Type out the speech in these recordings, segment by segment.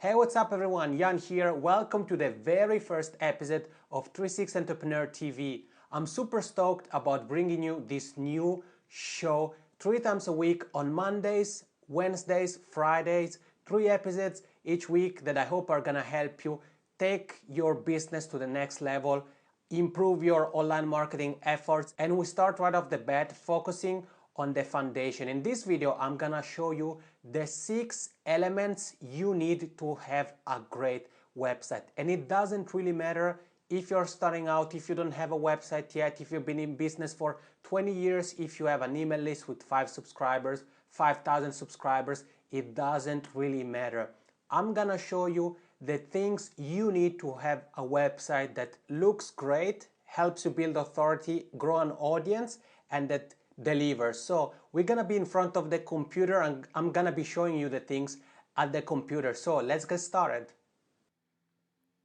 Hey, what's up everyone? Yann here. Welcome to the very first episode of 36 Entrepreneur TV. I'm super stoked about bringing you this new show 3 times a week on Mondays, Wednesdays, Fridays, 3 episodes each week that I hope are gonna help you take your business to the next level, improve your online marketing efforts, and we start right off the bat focusing on the foundation. In this video, I'm gonna show you the 6 elements you need to have a great website. And it doesn't really matter if you're starting out, if you don't have a website yet, if you've been in business for 20 years, if you have an email list with 5,000 subscribers, it doesn't really matter. I'm gonna show you the things you need to have a website that looks great, helps you build authority, grow an audience, and that delivers. So we're gonna be in front of the computer and I'm gonna be showing you the things at the computer. So let's get started.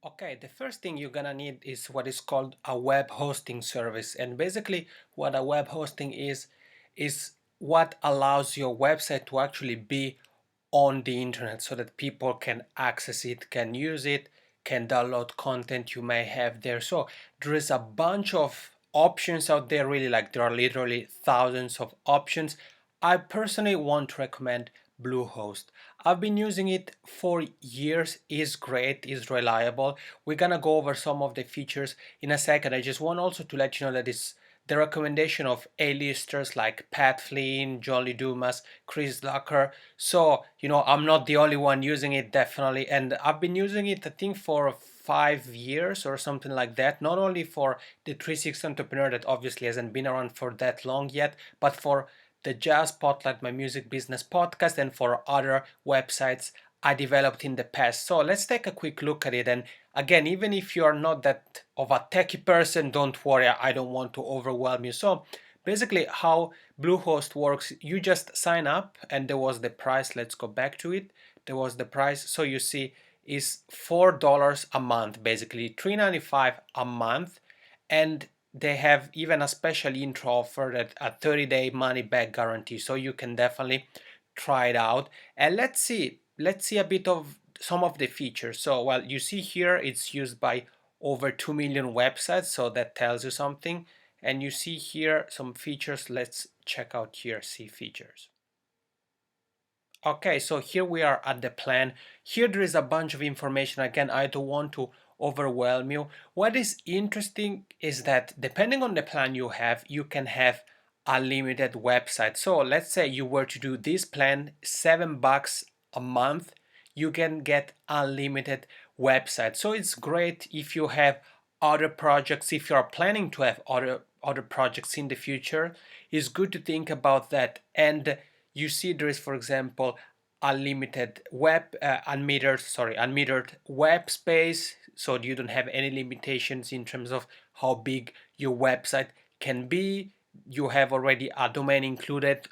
Okay, the first thing you're gonna need is what is called a web hosting service. And basically what a web hosting is what allows your website to actually be on the internet so that people can access it, can use it, can download content you may have there. So there is a bunch of options out there, really, like there are literally thousands of options. I personally want to recommend Bluehost. I've been using it for years. It's great, it's reliable. We're gonna go over some of the features in a second. I just want also to let you know that it's the recommendation of A-listers like Pat Flynn, John Lee Dumas, Chris Ducker. So, I'm not the only one using it, definitely. And I've been using it, I think, for 5 years or something like that. Not only for the 360 Entrepreneur that obviously hasn't been around for that long yet, but for the Jazz Spotlight, my music business podcast, and for other websites I developed in the past. So let's take a quick look at it. And again, even if you're not that of a techie person, don't worry, I don't want to overwhelm you. So basically how Bluehost works, you just sign up and there was the price. Let's go back to it. There was the price. So you see is $4 a month, basically $3.95 a month. And they have even a special intro offer that a 30-day money back guarantee. So you can definitely try it out. And let's see a bit of some of the features. So, well, you see here it's used by over 2 million websites, so that tells you something. And you see here some features. Let's check out here, see features. Okay, so here we are at the plan. Here there is a bunch of information. Again, I don't want to overwhelm you. What is interesting is that depending on the plan you have, you can have unlimited website. So let's say you were to do this plan, $7 a month, you can get unlimited website. So it's great if you have other projects, if you are planning to have other projects in the future. It's good to think about that. And you see there is, for example, unmetered web space, so you don't have any limitations in terms of how big your website can be. You have already a domain included,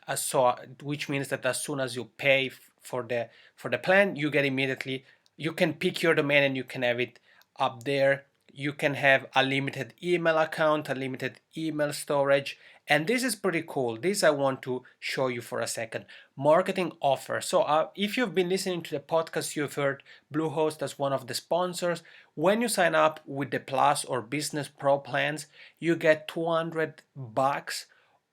which means that as soon as you pay for the plan, you can pick your domain and you can have it up there. You can have a limited email account, a limited email storage, and this is pretty cool. This I want to show you for a second. Marketing offer. So if you've been listening to the podcast, you've heard Bluehost as one of the sponsors. When you sign up with the Plus or Business Pro plans, you get $200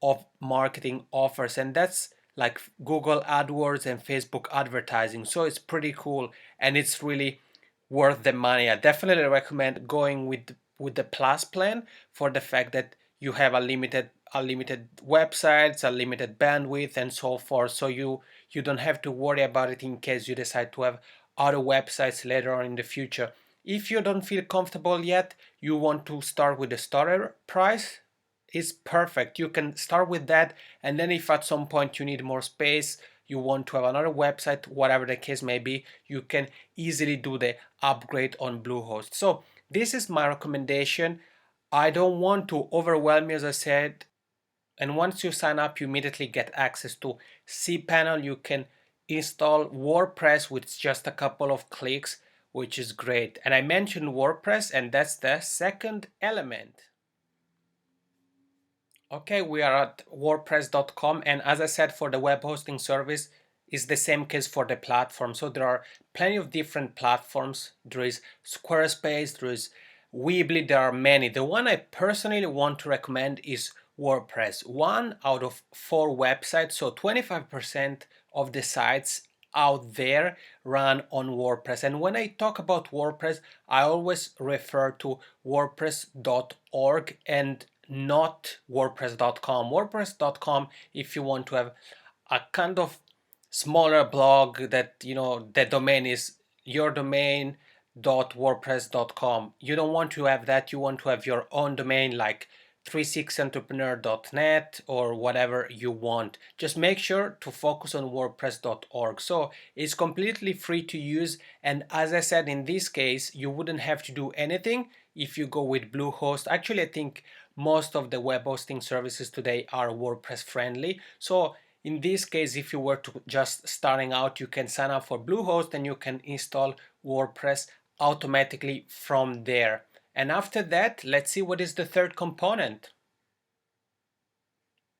of marketing offers, and that's like Google AdWords and Facebook advertising. So it's pretty cool and it's really worth the money. I definitely recommend going with the Plus plan for the fact that you have unlimited websites, unlimited bandwidth, and so forth. So you don't have to worry about it in case you decide to have other websites later on in the future. If you don't feel comfortable yet, you want to start with the starter price, it's perfect. You can start with that, and then if at some point you need more space, you want to have another website, whatever the case may be, you can easily do the upgrade on Bluehost. So this is my recommendation. I don't want to overwhelm you, as I said. And once you sign up, you immediately get access to cPanel. You can install WordPress with just a couple of clicks, which is great. And I mentioned WordPress, and that's the second element. Okay, we are at WordPress.com, and as I said, for the web hosting service, is the same case for the platform. So there are plenty of different platforms. There is Squarespace, there is Weebly, there are many. The one I personally want to recommend is WordPress. 1 out of 4 websites, so 25% of the sites out there run on WordPress. And when I talk about WordPress, I always refer to WordPress.org and not WordPress.com. WordPress.com, if you want to have a kind of smaller blog that, the domain is your domain.wordpress.com. You don't want to have that. You want to have your own domain like 36entrepreneur.net or whatever you want. Just make sure to focus on wordpress.org. So it's completely free to use, and as I said, in this case you wouldn't have to do anything if you go with Bluehost. Actually, I think most of the web hosting services today are WordPress friendly. So in this case, if you were to just starting out, you can sign up for Bluehost and you can install WordPress automatically from there. And after that, let's see what is the third component.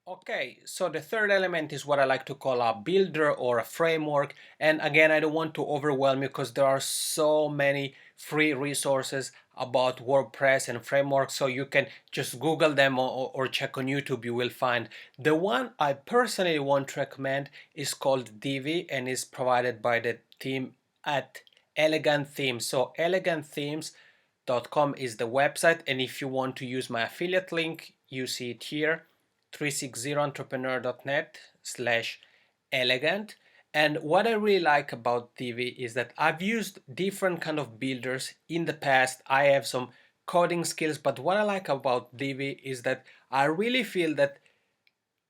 Okay, so the third element is what I like to call a builder or a framework. And again, I don't want to overwhelm you because there are so many free resources about WordPress and frameworks, so you can just Google them or check on YouTube. You will find the one I personally want to recommend is called Divi and is provided by the team at Elegant Themes. So elegantthemes.com is the website, and if you want to use my affiliate link, you see it here, 360entrepreneur.net/elegant. And what I really like about Divi is that I've used different kind of builders in the past. I have some coding skills, but what I like about Divi is that I really feel that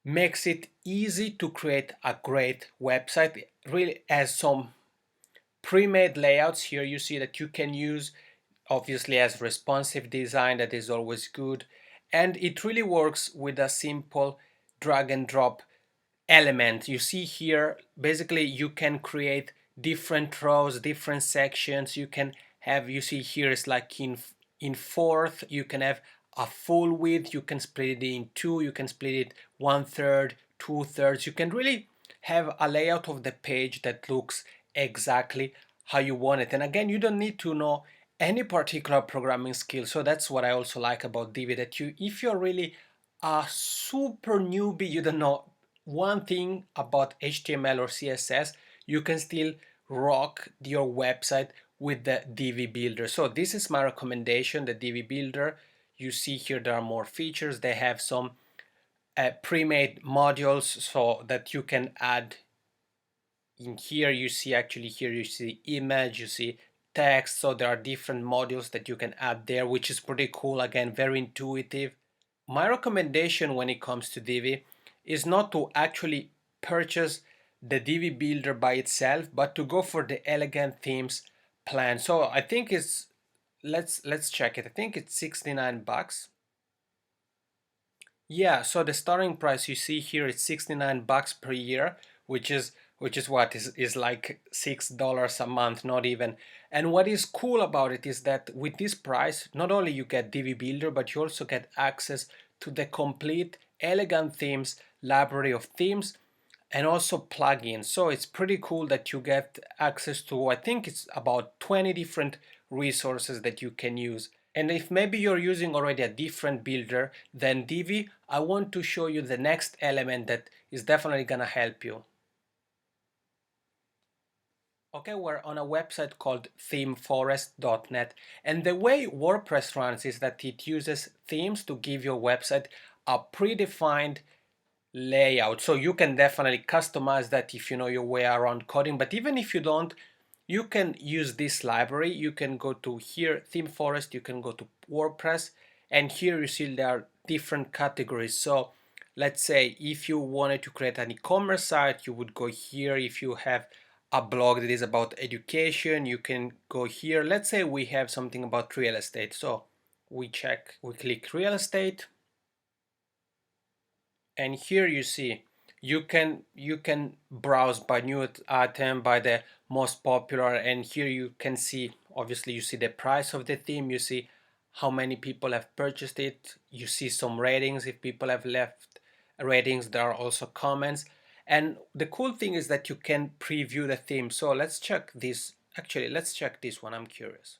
makes it easy to create a great website. It really has some pre-made layouts. Here you see that you can use, obviously, as responsive design, that is always good, and it really works with a simple drag and drop element. You see here, basically you can create different rows, different sections. You can have, you see here it's like in fourth, you can have a full width, you can split it in two, you can split it 1/3, 2/3. You can really have a layout of the page that looks exactly how you want it. And again, you don't need to know any particular programming skill. So that's what I also like about Divi, that if you're really a super newbie, you don't know one thing about HTML or CSS, you can still rock your website with the Divi builder. So this is my recommendation, the Divi builder. You see here there are more features. They have some pre-made modules so that you can add in here. You see, actually here you see image, you see text, so there are different modules that you can add there, which is pretty cool. Again, very intuitive. My recommendation when it comes to Divi is not to actually purchase the Divi builder by itself, but to go for the Elegant Themes plan. So I think it's, let's check it. I think it's 69 bucks. Yeah, so the starting price you see here is 69 bucks per year, which is what is like $6 a month, not even. And what is cool about it is that with this price, not only you get Divi Builder, but you also get access to the complete Elegant Themes library of themes and also plugins. So it's pretty cool that you get access to, I think it's about 20 different resources that you can use. And if maybe you're using already a different builder than Divi, I want to show you the next element that is definitely gonna help you. Okay, we're on a website called Themeforest.net, and the way WordPress runs is that it uses themes to give your website a predefined layout. So you can definitely customize that if you know your way around coding, but even if you don't, you can use this library. You can go to here, Themeforest, you can go to WordPress, and here you see there are different categories. So let's say if you wanted to create an e-commerce site, you would go here. If you have a blog that is about education, you can go here. Let's say we have something about real estate. So we click real estate, and here you see you can browse by new item, by the most popular, and here you can see, obviously you see the price of the theme, you see how many people have purchased it, you see some ratings if people have left ratings, there are also comments, And the cool thing is that you can preview the theme. So let's check this. Actually, let's check this one. I'm curious.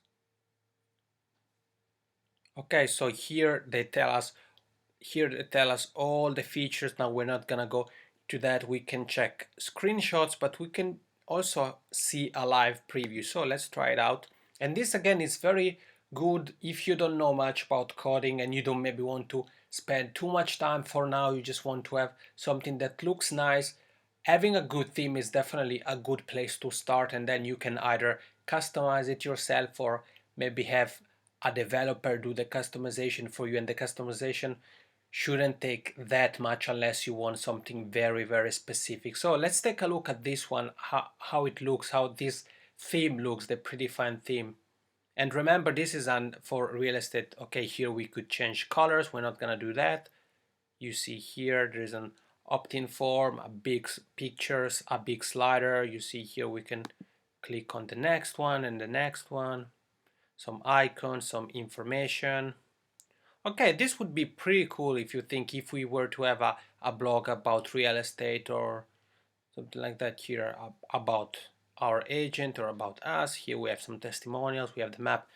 Okay, so here they tell us all the features. Now we're not gonna go to that. We can check screenshots, but we can also see a live preview. So let's try it out. And this again is very good if you don't know much about coding and you don't maybe want to spend too much time for now. You just want to have something that looks nice. Having a good theme is definitely a good place to start, and then you can either customize it yourself or maybe have a developer do the customization for you, and the customization shouldn't take that much unless you want something very, very specific. So let's take a look at this one, how it looks, how this theme looks, the predefined theme. And remember, this is for real estate. Okay, here we could change colors. We're not gonna do that. You see here there's an opt-in form, a big pictures, a big slider. You see here we can click on the next one and the next one, some icons, some information. Okay, this would be pretty cool if you think if we were to have a blog about real estate or something like that here, about our agent or about us. Here we have some testimonials, we have the map.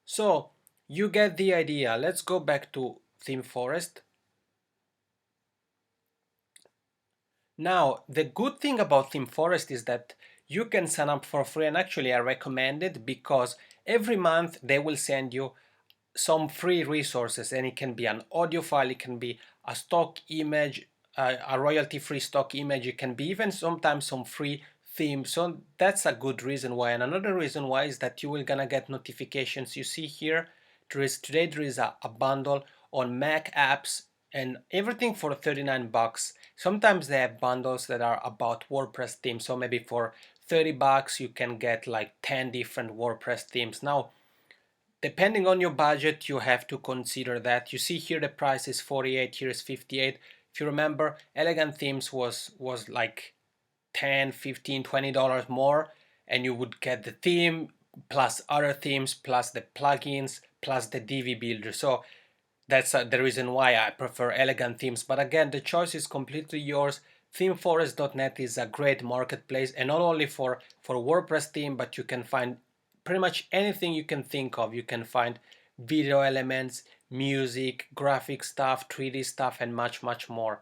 So you get the idea. Let's go back to Themeforest. Now, the good thing about Themeforest is that you can sign up for free, and actually I recommend it because every month they will send you some free resources, and it can be an audio file, it can be a stock image, a royalty-free stock image, it can be even sometimes some free theme. So that's a good reason why. And another reason why is that you will gonna get notifications. You see here, today there is a bundle on Mac apps and everything for 39 bucks. Sometimes they have bundles that are about WordPress themes. So maybe for 30 bucks you can get like 10 different WordPress themes. Now, depending on your budget, you have to consider that. You see here the price is 48, here is 58. If you remember, Elegant Themes was like 10, 15, $20 more, and you would get the theme plus other themes plus the plugins plus the DV builder. So that's the reason why I prefer Elegant Themes. But again, the choice is completely yours. Themeforest.net is a great marketplace, and not only for WordPress theme, but you can find pretty much anything you can think of. You can find video elements, music, graphic stuff, 3D stuff, and much, much more.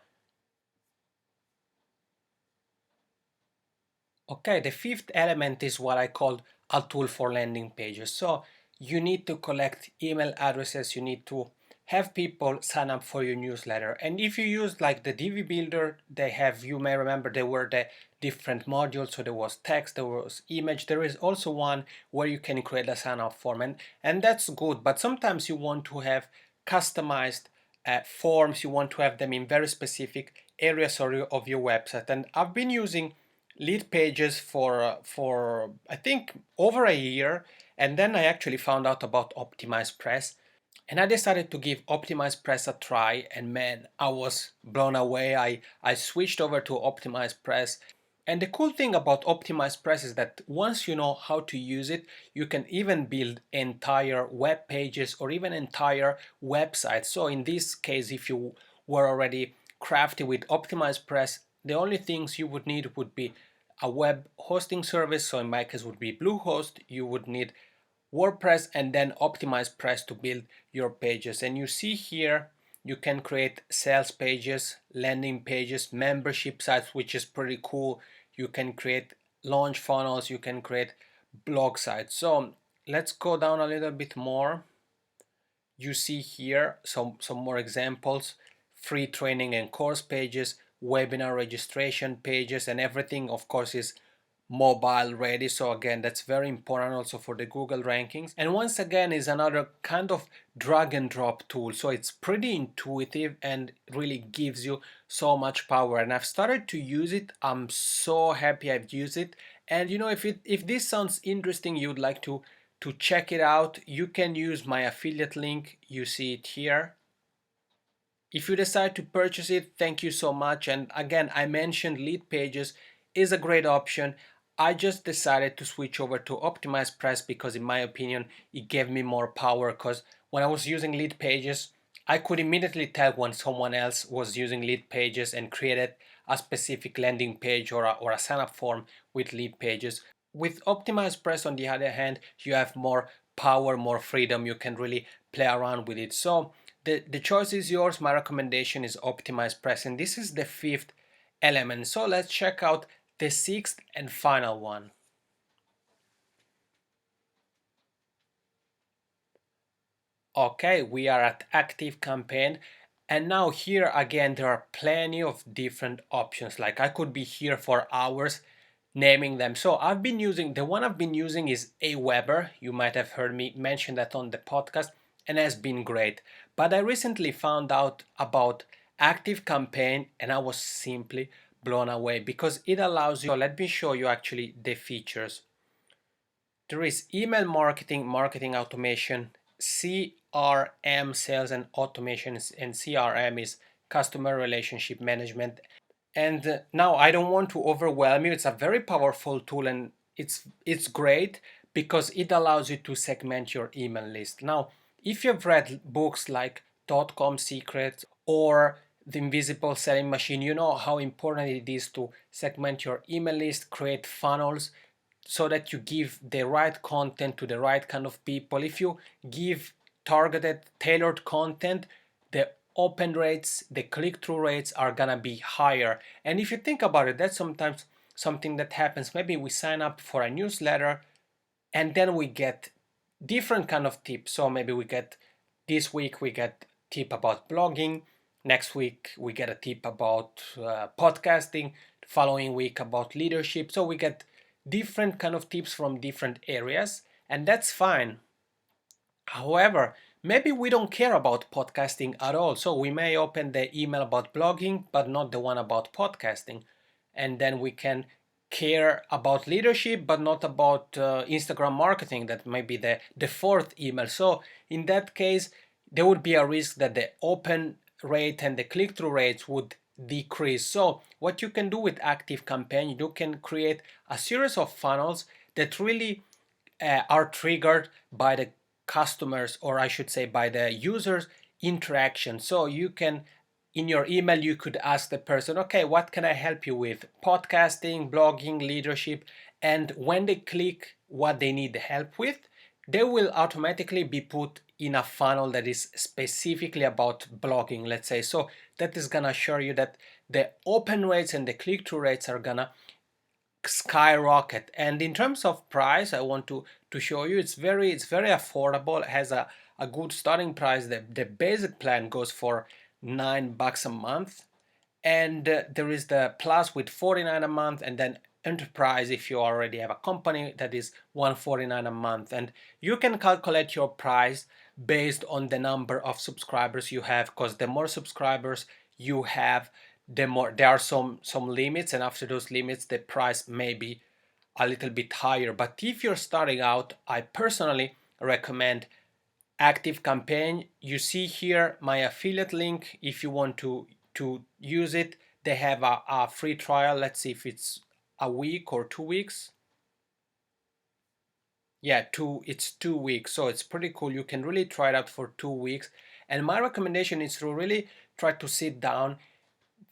Okay, the fifth element is what I call a tool for landing pages. So you need to collect email addresses, you need to have people sign up for your newsletter. And if you use like the DV builder, they have, you may remember there were the different modules. So there was text, there was image, there is also one where you can create a sign up form, and that's good. But sometimes you want to have customized forms, you want to have them in very specific areas of your website. And I've been using lead pages for I think over a year, and then I actually found out about OptimizePress, and I decided to give OptimizePress a try, and man, I was blown away. I switched over to OptimizePress, and the cool thing about OptimizePress is that once you know how to use it, you can even build entire web pages or even entire websites. So in this case, if you were already crafty with OptimizePress, the only things you would need would be a web hosting service. So in my case would be Bluehost. You would need WordPress and then OptimizePress to build your pages. And you see here you can create sales pages, landing pages, membership sites, which is pretty cool. You can create launch funnels, you can create blog sites. So let's go down a little bit more. You see here some more examples: free training and course pages, webinar registration pages, and everything of course is mobile ready. So again, that's very important also for the Google rankings. And once again is another kind of drag and drop tool. So it's pretty intuitive and really gives you so much power. And I've started to use it. I'm so happy I've used it. And you know, if this sounds interesting, you'd like to check it out, you can use my affiliate link. You see it here. If you decide to purchase it, thank you so much. And again, I mentioned lead pages is a great option. I just decided to switch over to OptimizePress because in my opinion, it gave me more power, because when I was using lead pages, I could immediately tell when someone else was using lead pages and created a specific landing page or a sign-up form with lead pages. With OptimizePress, on the other hand, you have more power, more freedom. You can really play around with it. So the choice is yours. My recommendation is OptimizePress, and this is the fifth element. So let's check out the sixth and final one. Okay, we are at ActiveCampaign, and now here again there are plenty of different options. Like I could be here for hours naming them. So I've been using, the one I've been using is Aweber. You might have heard me mention that on the podcast, and has been great. But I recently found out about ActiveCampaign and I was simply blown away because it allows you, so let me show you actually the features. There is email marketing, marketing automation, CRM, sales and automation, and CRM is customer relationship management. And now I don't want to overwhelm you. It's a very powerful tool and it's great because it allows you to segment your email list. Now, if you've read books like .com Secrets or The Invisible Selling Machine, you know how important it is to segment your email list, create funnels, so that you give the right content to the right kind of people. If you give targeted, tailored content, the open rates, the click-through rates are gonna be higher. And if you think about it, that's sometimes something that happens. Maybe we sign up for a newsletter and then we get different kind of tips. So maybe we get, this week we get tip about blogging, next week we get a tip about podcasting, the following week about leadership. So we get different kind of tips from different areas, and that's fine. However, maybe we don't care about podcasting at all, so we may open the email about blogging but not the one about podcasting, and then we can care about leadership but not about Instagram marketing. That might be the fourth email. So in that case there would be a risk that the open rate and the click-through rates would decrease. So what you can do with ActiveCampaign, you can create a series of funnels that really are triggered by the customers, or I should say by the users interaction. So you can, in your email, you could ask the person, okay, what can I help you with? Podcasting, blogging, leadership. And when they click what they need help with, they will automatically be put in a funnel that is specifically about blogging, let's say. So that is gonna show you that the open rates and the click-through rates are gonna skyrocket. And in terms of price, I want to show you it's very affordable. It has a good starting price. The basic plan goes for $9 a month, and there is the plus with $49 a month, and then enterprise, if you already have a company, that is $149 a month. And you can calculate your price based on the number of subscribers you have, because the more subscribers you have, the more there are some limits, and after those limits the price may be a little bit higher. But if you're starting out, I personally recommend ActiveCampaign. You see here my affiliate link. If you want to use it, they have a free trial. Let's see if it's a week or 2 weeks. Yeah, it's 2 weeks, so it's pretty cool. You can really try it out for 2 weeks, and my recommendation is to really try to sit down,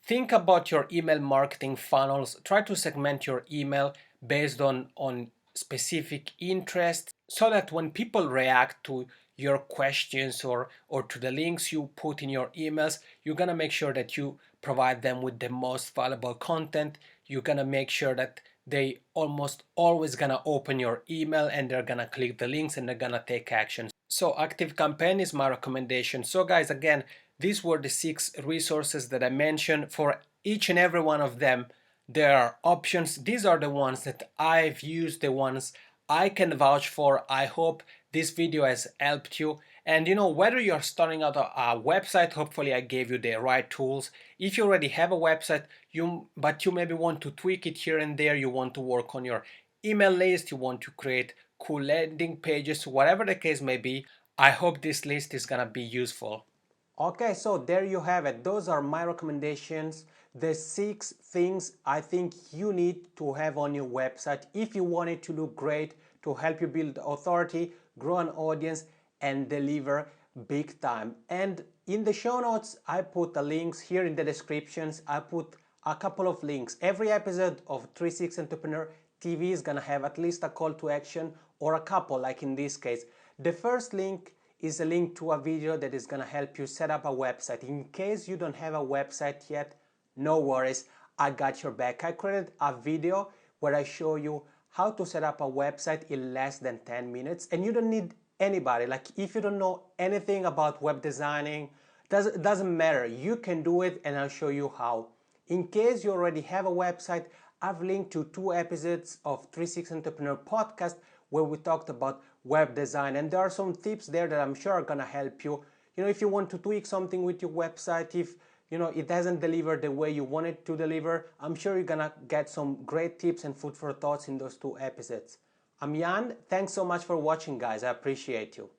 think about your email marketing funnels, try to segment your email based on specific interests, so that when people react to your questions or to the links you put in your emails, you're gonna make sure that you provide them with the most valuable content. You're gonna make sure that they almost always gonna open your email and they're gonna click the links and they're gonna take action. So ActiveCampaign is my recommendation. So guys, again, these were the 6 resources that I mentioned. For each and every one of them, there are options. These are the ones that I've used, the ones I can vouch for. I hope this video has helped you. And you know, whether you're starting out a website, hopefully I gave you the right tools. If you already have a website, but you maybe want to tweak it here and there, you want to work on your email list, you want to create cool landing pages, whatever the case may be, I hope this list is gonna be useful. Okay, so there you have it. Those are my recommendations. The 6 things I think you need to have on your website if you want it to look great, to help you build authority, grow an audience, and deliver big time. And In the show notes, I put the links here in the descriptions. I put a couple of links. Every episode of 36 Entrepreneur TV is gonna have at least a call to action or a couple, like in this case. The first link is a link to a video that is gonna help you set up a website. In case you don't have a website yet, no worries, I got your back. I created a video where I show you how to set up a website in less than 10 minutes, and you don't need anybody. Like, if you don't know anything about web designing, doesn't matter, you can do it, and I'll show you how. In case you already have a website, I've linked to 2 episodes of 36 Entrepreneur podcast where we talked about web design, and there are some tips there that I'm sure are gonna help you. If you want to tweak something with your website, if it doesn't deliver the way you want it to deliver, I'm sure you're gonna get some great tips and food for thoughts in those 2 episodes. I'm Yann. Thanks so much for watching, guys. I appreciate you.